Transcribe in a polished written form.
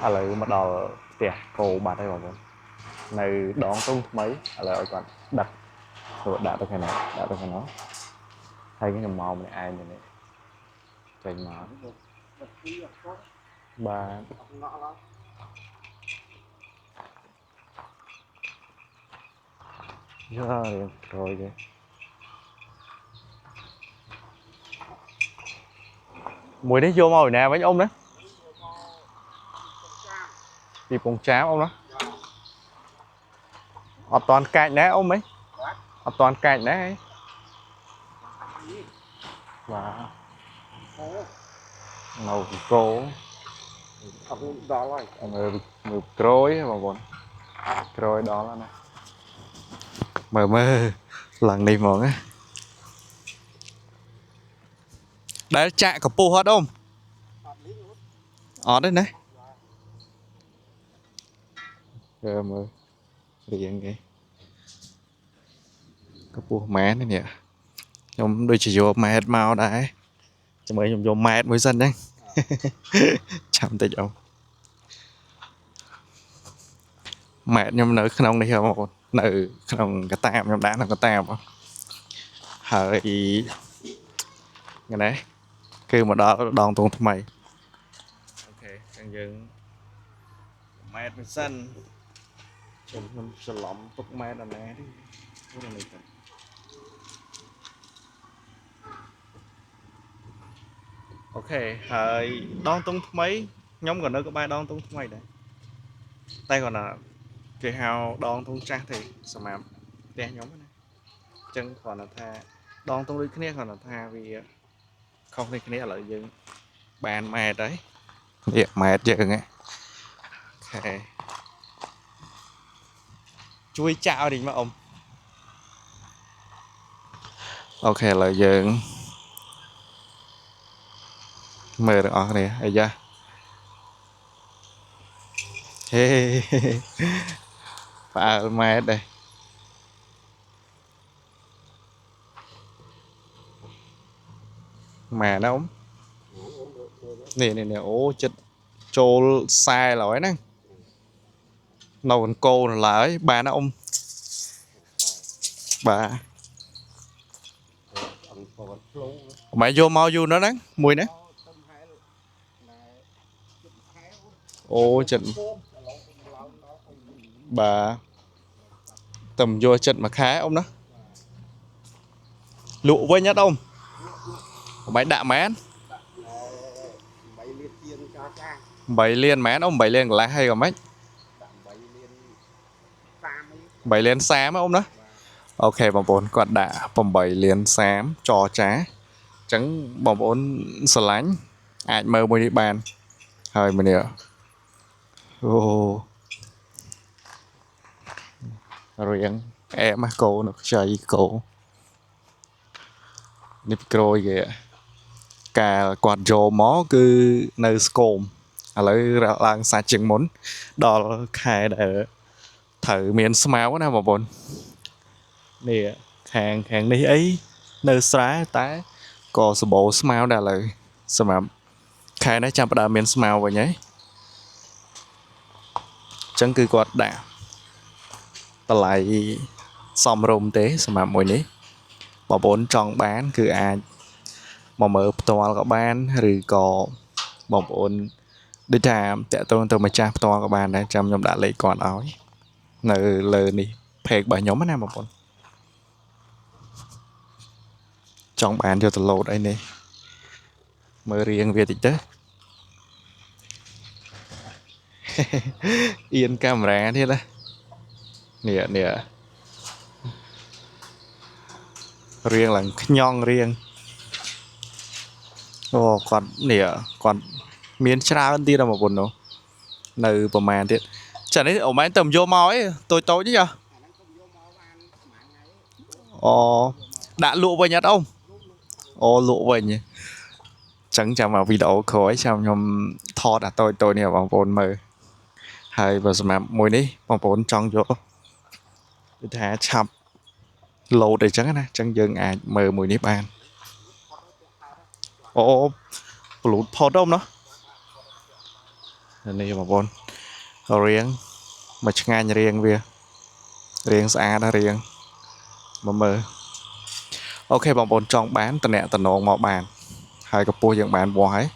ឥឡូវមកដល់ផ្ទះគោបាត់ហើយបងប្អូននៅដងទុងថ្មីឥឡូវឲ្យគាត់ដឹកទៅដាក់ទៅខាងណាដាក់ទៅខាងនោះហើយខ្ញុំមកម្នាក់ឯងនេះចេញមកបាទយ៉ារៀងក្រោយទេមួយនេះយកមកពីណាវិញអ៊ំណាពីពងចាមអ៊ំណាអត់តាន់កាច់ណាអ៊ំហីអត់តាន់កាច់ណាហីបាទនៅគោអត់ដល់ហើយមើលក្រួយបងប្អូនក្រួយដល់ហើយណាមើលឡើងនេះហ្មងណាដែលចាក់កពុះអត់អ៊ំអត់ទេណាមើលរៀងគេកពុះម៉ែននេះខ្ញុំដូចជាយកម៉ែតមកដែរចាំមើលខ្ញុំយកម៉ែតមួយសិនហ្នឹងចាំតិចអ៊ំម៉ែតខ្ញុំនៅក្នុងនេះបងប្អូននៅក្នុងកតាបខ្ញុំដាក់ក្នុងកតាបហើយនេះគឺមកដល់ដងទងថ្មីអូខេអញ្ចឹងយើងម៉ែតមួយសិនខ្ញុំច្រឡំទុកម៉ែតអាណាទេនេះទៅអូខេហើយដងទងថ្មីខ្ញុំក៏នៅក្បែរដងទងថ្មីដែរតែគាត់ថាគេហៅដងទងចាស់ទេសម្រាប់ផ្ទះខ្ញុំណាអញ្ចឹងគាត់ថាដងទងដូចគ្នាគាត់ថាវាខុសគ្នាឥឡូវយើងបានម៉ែតហើយនេះម៉ែតយើងហ្នឹងអូខេជួយចាក់ឲ្យតិចមកអ៊ំអូខេឥឡូវយើងមើលទាំងអស់គ្នាអាយ៉ាហេផ្អើលម៉ែតដែរម៉ែណាអ៊ំនេះអូចិត្តចូលខ្សែឡើយហ្នឹងនៅកូនឡើយបានណាអ៊ំបាទម៉ែយកមកយូរណាស់ហ្នឹងមួយណាអូចិត្តបាទតែមិនយកចិត្តមួយខែអ៊ំណាលក់វិញអត់អ៊ំម៉ែដាក់មែន8លានមែនអ៊ំ8លានកន្លះហើយកុំមិន8លាន30អ៊ំណាអូខេបងប្អូនគាត់ដាក់8លាន30ចរចាអញ្ចឹងបងប្អូនស្រឡាញ់អាចមើលមួយនេះបានហើយមើលនេះអូរៀងអែមគោនៅខ្ចីគោនេះក្រួយគេកាលគាត់យកមកគឺនៅស្គមឥឡូវឡើងសាច់ជាងមុនដល់ខែដែលត្រូវមានស្មៅណាបងប្អូននេះខាងនេះអីនៅស្រែតែក៏សបោស្មៅដែរឥឡូវសម្រាប់ខែនេះចាំផ្ដើមមានស្មៅវិញហើយអញ្ចឹងគឺគាត់ដាក់តម្លៃសមរម្យទេសម្រាប់មួយនេះបងប្អូនចង់បានគឺអាចមកមើលផ្ទាល់ក៏បានឬក៏បងប្អូនដូចថាតាក់ទងទៅម្ចាស់ផ្ទាល់ក៏បានដែរចាំខ្ញុំដាក់លេខគាត់ឲ្យនៅលើនេះ page របស់ខ្ញុំណាបងប្អូនចង់បានយកទៅលោតអីនេះមើលរៀងវាតិចទៅអៀនកាមេរ៉ាទៀតណានេះរៀងឡើងខ្ញងរៀងអូគាត់នេះគាត់មានច្រើនទៀតបងប្អូននោះនៅប្រមាណទៀតចានេះអូម៉ែទៅយកមកអីតូចនេះអូដាក់លក់វិញអត់អ៊ំអូលក់វិញចឹងចាំមកវីដេអូក្រោយចាំខ្ញុំថតអាតូចនេះបងប្អូនមើលហើយបើសម្រាប់មួយនេះបងប្អូនចង់យកគឺថាឆាប់លោតអីចឹងណាចឹងយើងអាចមើលមួយនេះបានអូប្លូតផុតអ៊ំណា này bà bồn riêng mà ngay riêng về riêng xa đã riêng mà mơ ok bà bồn trong bán tận nẹ tận nông màu bàn hai cái bôi dạng bán bò ấy